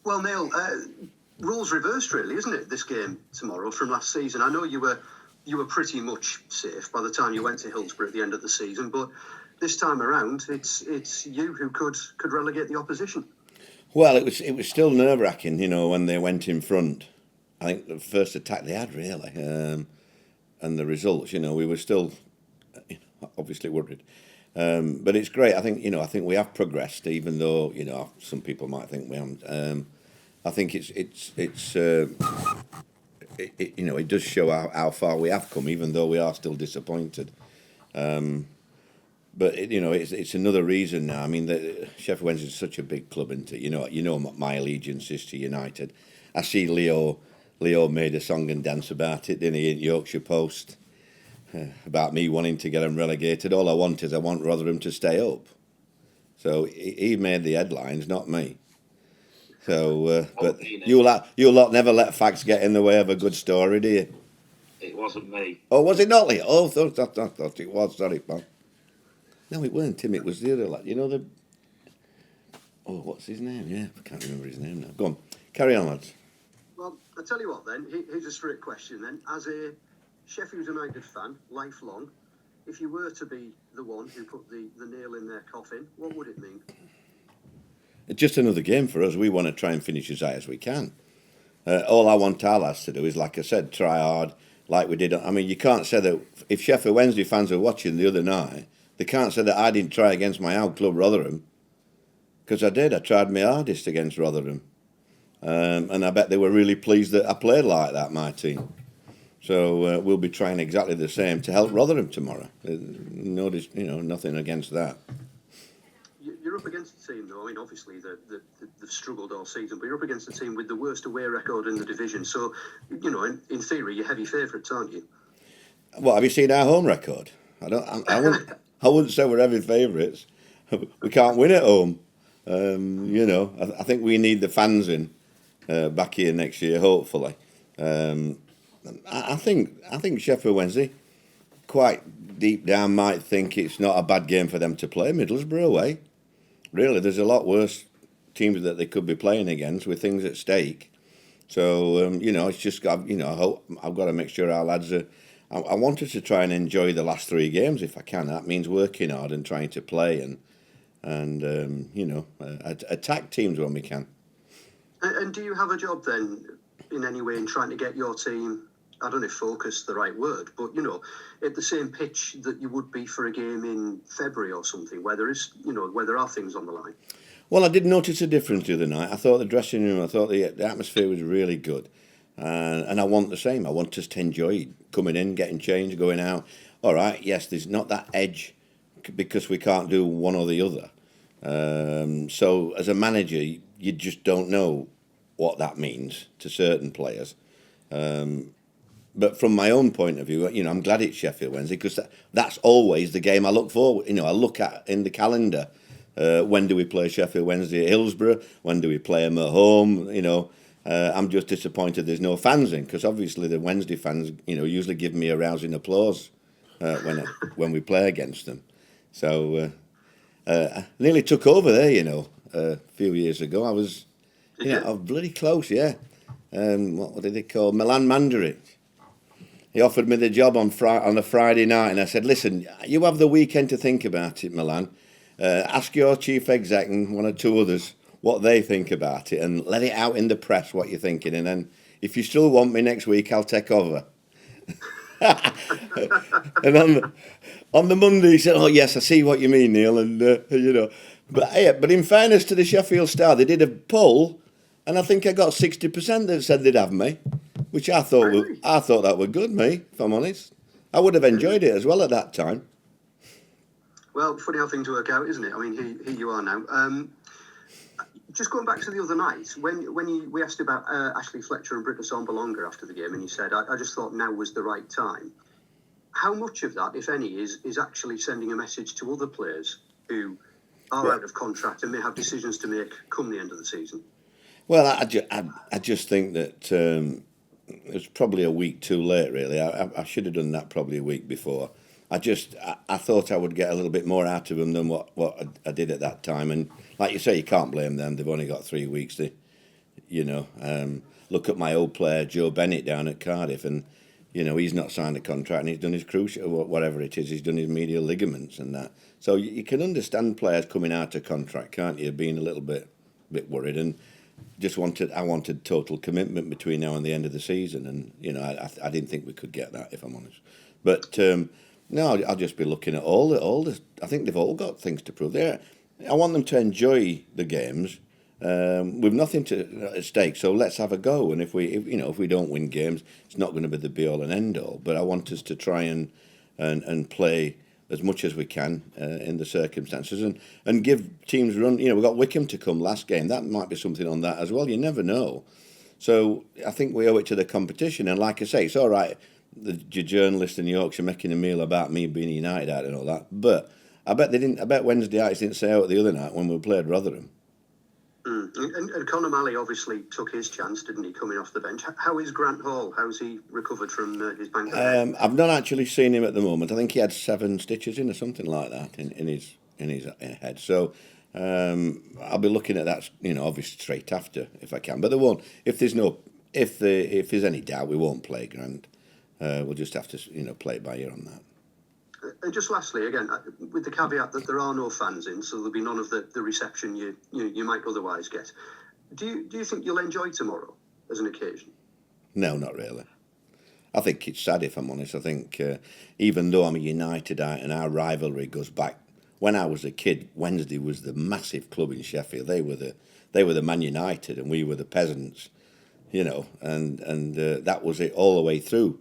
Well, Neil, roles reversed, really, isn't it? This game tomorrow from last season. I know you were pretty much safe by the time you went to Hillsborough at the end of the season, but this time around, it's you who could relegate the opposition. Well, it was still nerve-wracking, when they went in front. I think the first attack they had, really, and the results, we were still obviously worried. But it's great. I think we have progressed, even though some people might think we haven't. I think it does show how far we have come, even though we are still disappointed. But it's another reason now. I mean, Sheffield Wednesday is such a big club, isn't it? You know what my allegiance is to United. I see Leo made a song and dance about it, didn't he, in Yorkshire Post, about me wanting to get them relegated. All I want is Rotherham to stay up. So he made the headlines, not me. So, but you lot never let facts get in the way of a good story, do you? It wasn't me. Oh, was it not, Leo? Oh, I thought it was. Sorry, pal. No, it weren't Tim. It was the other lad. What's his name? Yeah, I can't remember his name now. Go on, carry on, lads. Well, I'll tell you what then. Here's a straight question then. As a Sheffield United fan, lifelong, if you were to be the one who put the nail in their coffin, what would it mean? It's just another game for us. We want to try and finish as high as we can. All I want our lads to do is, like I said, try hard, like we did. I mean, you can't say that if Sheffield Wednesday fans were watching the other night, they can't say that I didn't try against my old club, Rotherham, because I did. I tried my hardest against Rotherham. And I bet they were really pleased that I played like that, my team. So we'll be trying exactly the same to help Rotherham tomorrow. Nothing against that. You're up against a team, though. I mean, obviously they've struggled all season, but you're up against a team with the worst away record in the division. So, in theory, you're heavy favourites, aren't you? Well, have you seen our home record? I wouldn't say we're heavy favourites. We can't win at home. I think we need the fans in back here next year, hopefully. I think Sheffield Wednesday, quite deep down, might think it's not a bad game for them to play Middlesbrough away. Really, there's a lot worse teams that they could be playing against with things at stake. So, it's just got, I've got to make sure our lads are. I wanted to try and enjoy the last three games if I can. That means working hard and trying to play and attack teams when we can. And do you have a job then, in any way, in trying to get your team, I don't know if focus the right word, but, at the same pitch that you would be for a game in February or something, where there are things on the line? Well, I did notice a difference the other night. I thought the dressing room, the atmosphere was really good. And I want the same. I want us to enjoy coming in, getting changed, going out. All right, yes, there's not that edge because we can't do one or the other. So as a manager, you just don't know what that means to certain players. But from my own point of view, I'm glad it's Sheffield Wednesday because that's always the game I look forward. I look at in the calendar. When do we play Sheffield Wednesday at Hillsborough? When do we play them at home? I'm just disappointed there's no fans in because obviously the Wednesday fans, usually give me a rousing applause when we play against them. So I nearly took over there, a few years ago. I was, I was bloody close, yeah. What did they call Milan Mandaric? He offered me the job on a Friday night, and I said, "Listen, you have the weekend to think about it, Milan. Ask your chief exec and one or two others what they think about it, and let it out in the press what you're thinking. And then, if you still want me next week, I'll take over." And on the Monday, he said, "Oh yes, I see what you mean, Neil." And but in fairness to the Sheffield Star, they did a poll, and I think I got 60% that said they'd have me, which I thought that were good, me. If I'm honest, I would have enjoyed it as well at that time. Well, funny how things work out, isn't it? I mean, here you are now. Just going back to the other night, when we asked about Ashley Fletcher and Britta Sombalonga after the game, and you said, I just thought now was the right time. How much of that, if any, is actually sending a message to other players who are out of contract and may have decisions to make come the end of the season? Well, I just think that it was probably a week too late, really. I should have done that probably a week before. I thought I would get a little bit more out of them than what I did at that time. And like you say, you can't blame them. They've only got 3 weeks. Look at my old player Joe Bennett down at Cardiff, and he's not signed a contract, and he's done his cruciate, whatever it is, he's done his medial ligaments and that. So you can understand players coming out of contract, can't you, being a little bit worried, and I wanted total commitment between now and the end of the season, and I didn't think we could get that, if I'm honest. But no, I'll just be looking at all the. I think they've all got things to prove. I want them to enjoy the games. With nothing at stake, so let's have a go. And if we don't win games, it's not going to be the be all and end all. But I want us to try and play as much as we can in the circumstances, and give teams run. We've got Wickham to come last game. That might be something on that as well. You never know. So I think we owe it to the competition. And like I say, it's all right. The journalist in Yorkshire making a meal about me being a United out and all that, but I bet they didn't. I bet Wednesday nights didn't say out the other night when we played Rotherham. And Conor Malley obviously took his chance, didn't he, coming off the bench? How is Grant Hall? How's he recovered from his bang? I've not actually seen him at the moment. I think he had 7 stitches in or something like that in his head. So I'll be looking at that, obviously straight after if I can. But there won't. If there's any doubt, we won't play Grant. We'll just have to play it by ear on that. And just lastly, again, with the caveat that there are no fans in, so there'll be none of the reception you might otherwise get. Do you think you'll enjoy tomorrow as an occasion? No, not really. I think it's sad, if I'm honest. I think even though I'm a Unitedite and our rivalry goes back, when I was a kid, Wednesday was the massive club in Sheffield. They were the Man United and we were the peasants, and that was it all the way through.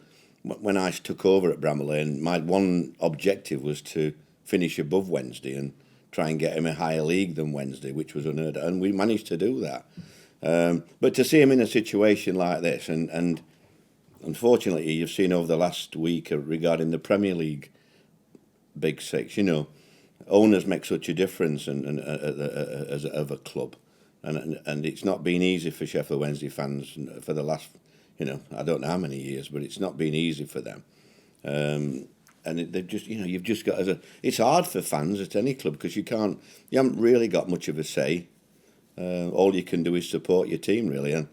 When I took over at Bramall Lane, my one objective was to finish above Wednesday and try and get him a higher league than Wednesday, which was unheard of, and we managed to do that. But to see him in a situation like this, and unfortunately, you've seen over the last week regarding the Premier League Big Six, owners make such a difference of a club, and it's not been easy for Sheffield Wednesday fans for the last. I don't know how many years, but it's not been easy for them. And they've just, you've just got it's hard for fans at any club because you haven't really got much of a say. All you can do is support your team, really. And,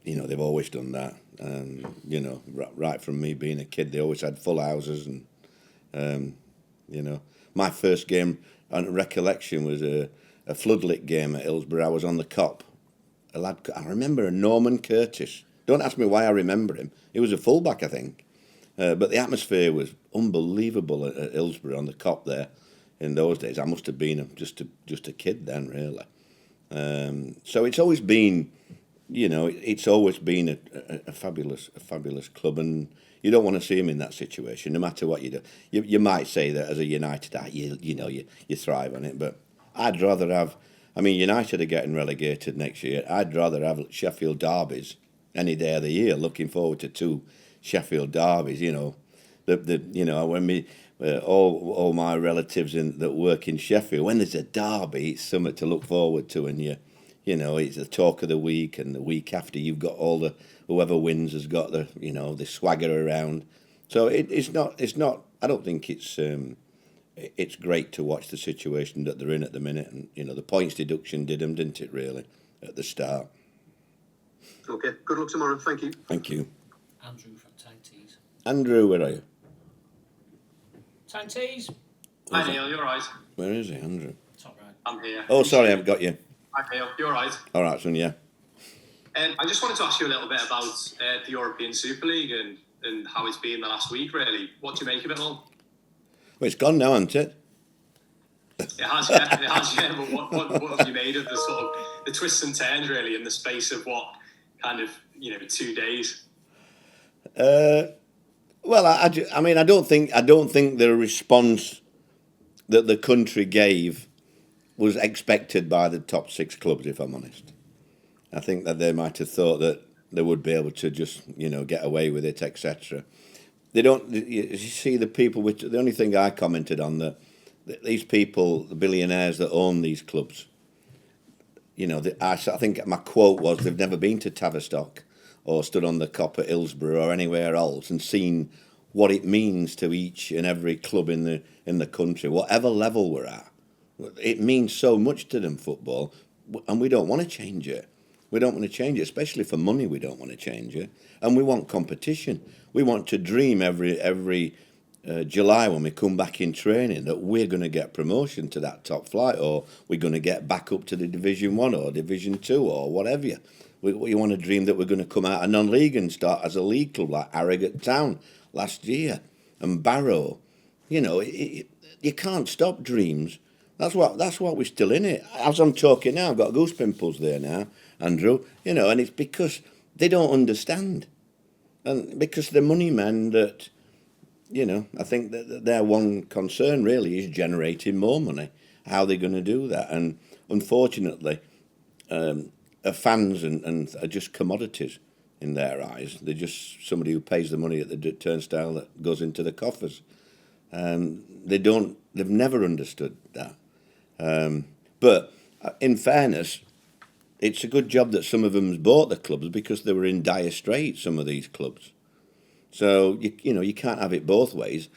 they've always done that. Right from me being a kid, they always had full houses. And, my first game on recollection was a floodlit game at Hillsborough. I was on the Cop. I remember a Norman Curtis. Don't ask me why I remember him. He was a fullback, I think. But the atmosphere was unbelievable at Hillsborough on the Cop there in those days. I must have been just a kid then, really. So it's always been, a fabulous club, and you don't want to see him in that situation, no matter what you do. You might say that as a United, you thrive on it, but I'd rather have. United are getting relegated next year. I'd rather have Sheffield derbies any day of the year. Looking forward to 2 Sheffield derbies. When all my relatives that work in Sheffield, when there's a derby, it's something to look forward to, and it's the talk of the week, and the week after you've got whoever wins has got the swagger around. So it's not. I don't think it's great to watch the situation that they're in at the minute, and the points deduction didn't it really at the start. Okay, good luck tomorrow. Thank you. Thank you. Andrew from Tyne-Tees. Andrew, where are you? Tyne-Tees. Hi Neil, you alright? Where is he, Andrew? Top right. I'm here. Oh, sorry, I've got you. Hi Neil, you alright? All right, son, yeah. I just wanted to ask you a little bit about the European Super League and how it's been the last week, really. What do you make of it all? Well, it's gone now, hasn't it? It has, yeah. But what have you made of the sort of the twists and turns, really, in the space of what kind of 2 days? Well, I don't think the response that the country gave was expected by the top 6 clubs, if I'm honest. I think that they might have thought that they would be able to just, get away with it, etc. They don't. You see, the people. The only thing I commented on that these people, the billionaires that own these clubs. I think my quote was they've never been to Tavistock or stood on the Cop at Hillsborough or anywhere else and seen what it means to each and every club in the country, whatever level we're at. It means so much to them, football, and we don't want to change it. We don't want to change it, especially for money. We don't want to change it, and we want competition. We want to dream every July when we come back in training that we're going to get promotion to that top flight, or we're going to get back up to the Division 1 or Division 2 or whatever. We want to dream that we're going to come out of non-league and start as a league club like Harrogate Town last year and Boro. You know, you can't stop dreams. That's what we're still in it. As I'm talking now, I've got goose pimples there now, Andrew. You know, and it's because they don't understand. And because the money men that, you know, I think that their one concern really is generating more money. How they're going to do that. And unfortunately, fans and are just commodities in their eyes. They're just somebody who pays the money at the turnstile that goes into the coffers. They've never understood that. But in fairness, it's a good job that some of them's bought the clubs because they were in dire straits, some of these clubs. So, you know, you can't have it both ways.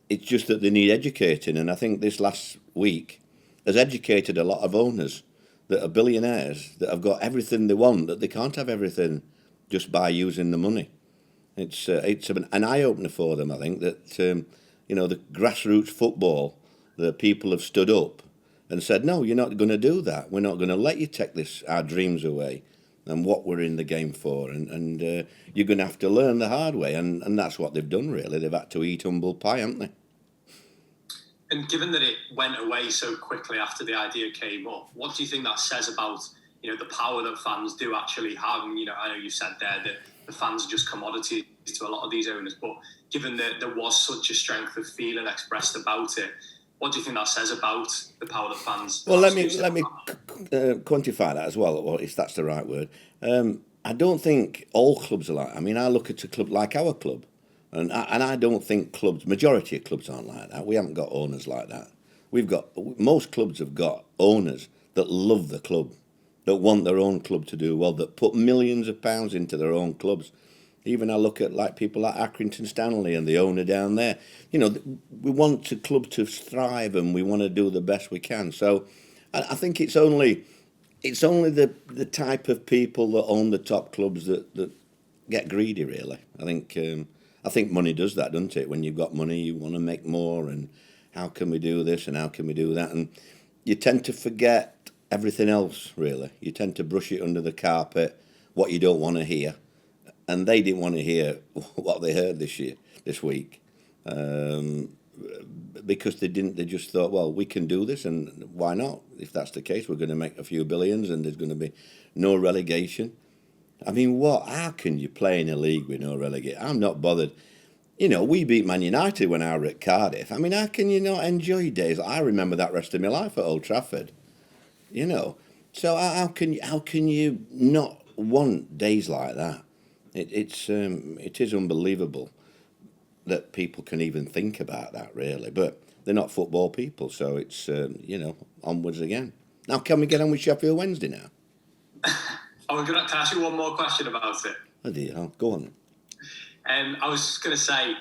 It's just that they need educating. And I think this last week has educated a lot of owners that are billionaires that have got everything they want, that they can't have everything just by using the money. It's an eye-opener for them, I think, that, you know, the grassroots football, the people have stood up and said, no, you're not going to do that. We're not going to let you take our dreams away and what we're in the game for. And you're going to have to learn the hard way. And that's what they've done, really. They've had to eat humble pie, haven't they? And given that it went away so quickly after the idea came up, what do you think that says about, you know, the power that fans do actually have? And, you know, I know you said there that the fans are just commodities to a lot of these owners, but given that there was such a strength of feeling expressed about it, what do you think that says about the power that fans? Well, let me quantify that as well, if that's the right word. I don't think all clubs are like. I mean, I look at a club like our club, and I don't think majority of clubs aren't like that. We haven't got owners like that. Most clubs have got owners that love the club, that want their own club to do well, that put millions of pounds into their own clubs. Even I look at like people like Accrington Stanley and the owner down there. You know, we want the club to thrive and we want to do the best we can. So I think it's only the type of people that own the top clubs that get greedy, really. I think money does that, doesn't it? When you've got money, you want to make more, and how can we do this and how can we do that? And you tend to forget everything else, really. You tend to brush it under the carpet, what you don't want to hear. And they didn't want to hear what they heard this week, because they didn't. They just thought, well, we can do this, and why not? If that's the case, we're going to make a few billions, and there's going to be no relegation. I mean, how can you play in a league with no relegation? I'm not bothered. You know, we beat Man United when I were at Cardiff. I mean, how can you not enjoy days? I remember that rest of my life at Old Trafford. You know, so how can you not want days like that? It is unbelievable that people can even think about that, really. But they're not football people, so it's you know, onwards again. Now, can we get on with Sheffield Wednesday now? I'm going to ask you one more question about it. Oh dear, go on. I was going to say,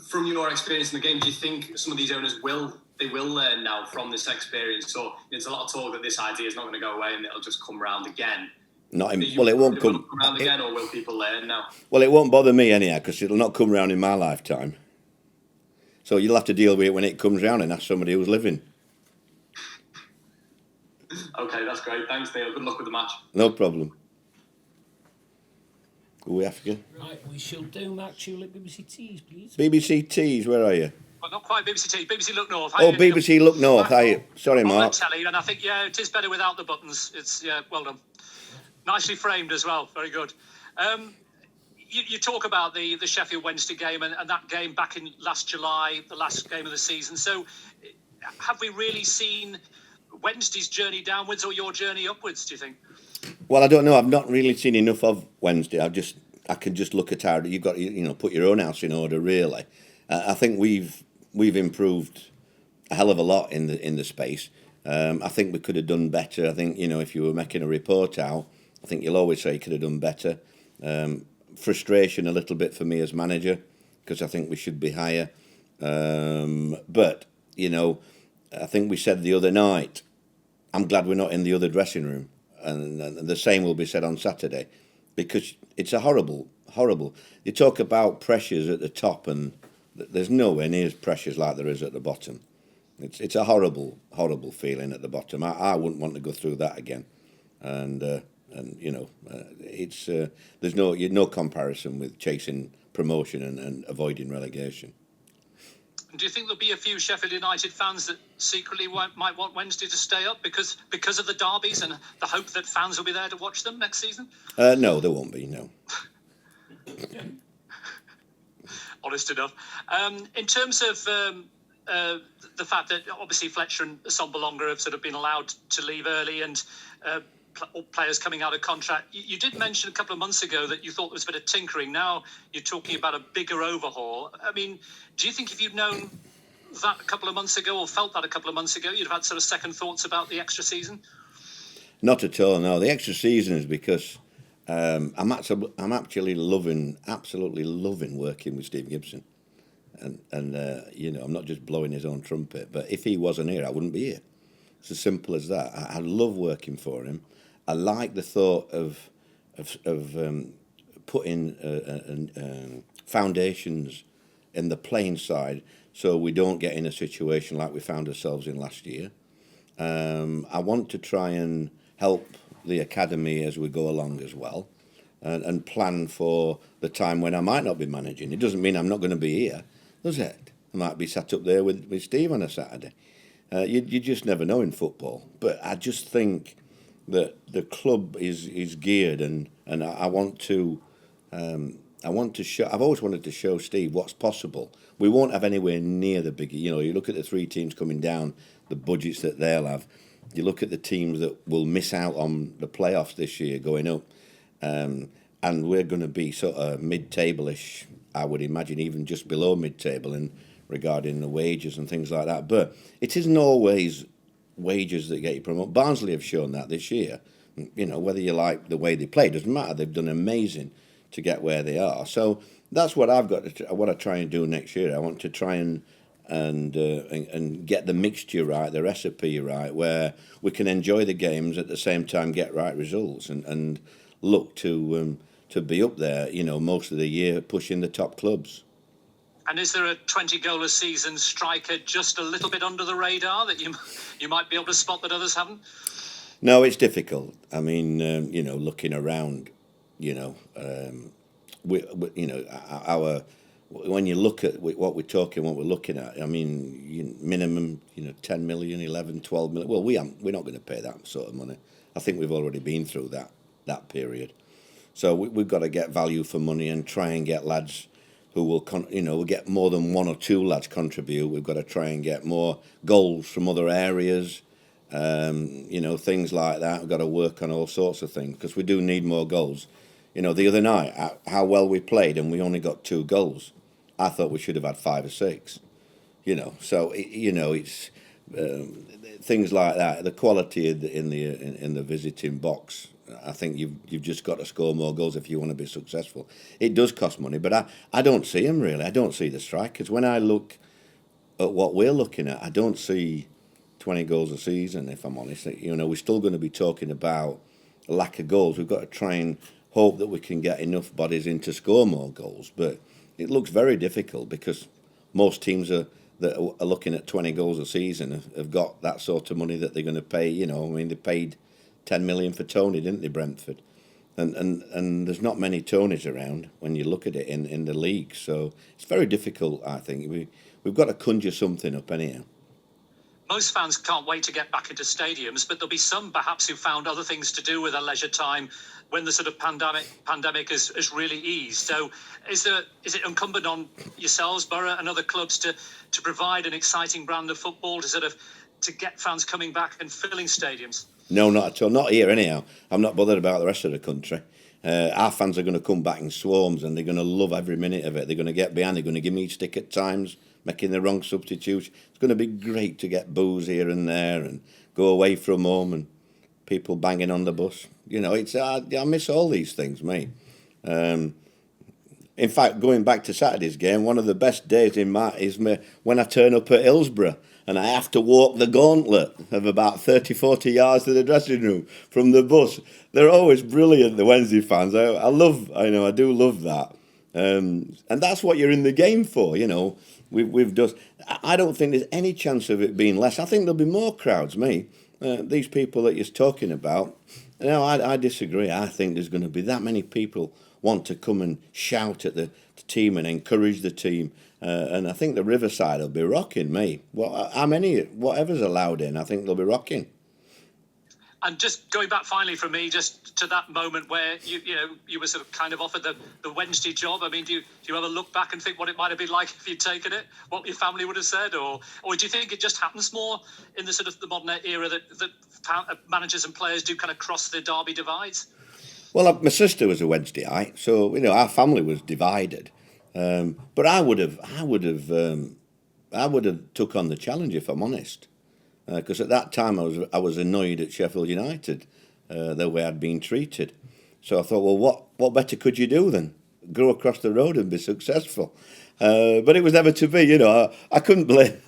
from your experience in the game, do you think some of these owners will learn now from this experience? Or there's a lot of talk that this idea is not going to go away and it'll just come round again. It won't come around again, or will people learn now? Well, it won't bother me anyhow, because it'll not come round in my lifetime. So you'll have to deal with it when it comes round, and ask somebody who's living. Okay, that's great. Thanks, Neil. Good luck with the match. No problem. Who we after? Right, we shall do Mark Tulip, BBC Tees, please. BBC Tees, where are you? Well, not quite BBC Tees. BBC Look North. BBC Look North. Sorry, Mark. On the telly, and I think it is better without the buttons. It's well done. Nicely framed as well. Very good. You talk about the Sheffield Wednesday game and that game back in last July, the last game of the season. So have we really seen Wednesday's journey downwards or your journey upwards, do you think? Well, I don't know. I've not really seen enough of Wednesday. I can just look at how you've got to, put your own house in order, really. I think we've improved a hell of a lot in the space. I think we could have done better. I think, if you were making a report out, I think you'll always say you could have done better. Frustration a little bit for me as manager, because I think we should be higher. But, I think we said the other night, I'm glad we're not in the other dressing room. and the same will be said on Saturday, because it's a horrible. You talk about pressures at the top, and there's nowhere near as pressures like there is at the bottom. It's a horrible feeling at the bottom. I wouldn't want to go through that again, and it's there's no comparison with chasing promotion and avoiding relegation. Do you think there'll be a few Sheffield United fans that secretly might want Wednesday to stay up because of the derbies and the hope that fans will be there to watch them next season? No, there won't be. No. Honest enough. In terms of the fact that obviously Fletcher and Sombalonga have sort of been allowed to leave early, and players coming out of contract, you did mention a couple of months ago that you thought there was a bit of tinkering. Now you're talking about a bigger overhaul. I mean, do you think if you'd known that a couple of months ago, or felt that a couple of months ago, you'd have had sort of second thoughts about the extra season? Not at all. No, the extra season is because I'm actually absolutely loving working with Steve Gibson, and I'm not just blowing his own trumpet. But if he wasn't here, I wouldn't be here. It's as simple as that. I love working for him. I like the thought of putting foundations in the playing side, so we don't get in a situation like we found ourselves in last year. I want to try and help the academy as we go along as well, and plan for the time when I might not be managing. It doesn't mean I'm not going to be here, does it? I might be sat up there with Steve on a Saturday. You just never know in football. But I just think that the club is geared, and I want to show. I've always wanted to show Steve what's possible. We won't have anywhere near the big. You look at the three teams coming down, the budgets that they'll have. You look at the teams that will miss out on the playoffs this year going up, and we're going to be sort of mid-table-ish, I would imagine, even just below mid-table in regarding the wages and things like that. But it isn't always wages that get you promoted. Barnsley have shown that this year. Whether you like the way they play, doesn't matter. They've done amazing to get where they are. So that's what I've got. What I try and do next year. I want to try and get the mixture right, the recipe right, where we can enjoy the games at the same time, get right results, and look to be up there. Most of the year pushing the top clubs. And is there a 20-goal a season striker just a little bit under the radar that you might be able to spot that others haven't? No, it's difficult. I mean, looking around, when you look at what we're looking at, I mean, minimum, 10 million, 11, 12 million. Well, we're not going to pay that sort of money. I think we've already been through that period. So we've got to get value for money and try and get lads who will, we'll get more than one or two lads contribute. We've got to try and get more goals from other areas, things like that. We've got to work on all sorts of things because we do need more goals. The other night, how well we played and we only got 2 goals. I thought we should have had 5 or 6. So it's things like that. The quality in the visiting box. I think you've just got to score more goals if you want to be successful. It does cost money, but I don't see them really. I don't see the strikers. When I look at what we're looking at, I don't see 20 goals a season. If I'm honest, we're still going to be talking about a lack of goals. We've got to try and hope that we can get enough bodies in to score more goals, but it looks very difficult because most teams that are looking at 20 goals a season have got that sort of money that they're going to pay. They paid 10 million for Tony, didn't they, Brentford? And there's not many Tonys around when you look at it in the league. So it's very difficult, I think. We've got to conjure something up anyhow. Most fans can't wait to get back into stadiums, but there'll be some perhaps who found other things to do with their leisure time when the sort of pandemic has really eased. So is it incumbent on yourselves, Boro, and other clubs to provide an exciting brand of football to get fans coming back and filling stadiums? No, not at all. Not here, anyhow. I'm not bothered about the rest of the country. Our fans are going to come back in swarms and they're going to love every minute of it. They're going to get behind. They're going to give me stick at times, making the wrong substitution. It's going to be great to get boos here and there and go away from home and people banging on the bus. I miss all these things, mate. In fact, going back to Saturday's game, one of the best days is when I turn up at Hillsborough and I have to walk the gauntlet of about 30, 40 yards to the dressing room from the bus. They're always brilliant, the Wednesday fans. I do love that. And that's what you're in the game for, We've just. I don't think there's any chance of it being less. I think there'll be more crowds. These people that you're talking about. I disagree. I think there's going to be that many people want to come and shout at the team and encourage the team. And I think the Riverside will be rocking, how many? Whatever's allowed in, I think they'll be rocking. And just going back finally from me, just to that moment where you were sort of kind of offered the Wednesday job. I mean, do you ever look back and think what it might have been like if you'd taken it, what your family would have said, or do you think it just happens more in the sort of the modern era that managers and players do kind of cross the Derby divides? Well, my sister was a Wednesdayite, so our family was divided. But I would have took on the challenge if I'm honest. Because at that time I was annoyed at Sheffield United, the way I'd been treated. So I thought, well, what better could you do than go across the road and be successful? But it was never to be, I couldn't blame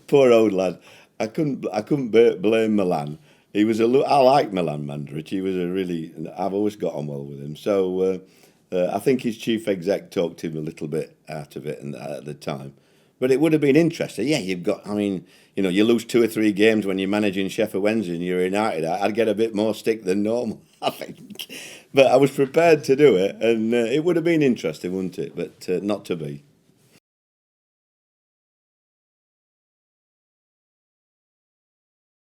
poor old lad. I couldn't blame Milan. I like Milan Mandaric. I've always got on well with him. So I think his chief exec talked him a little bit out of it at the time. But it would have been interesting. Yeah, you lose 2 or 3 games when you're managing Sheffield Wednesday and you're United. I'd get a bit more stick than normal, I think. But I was prepared to do it, and it would have been interesting, wouldn't it? But not to be.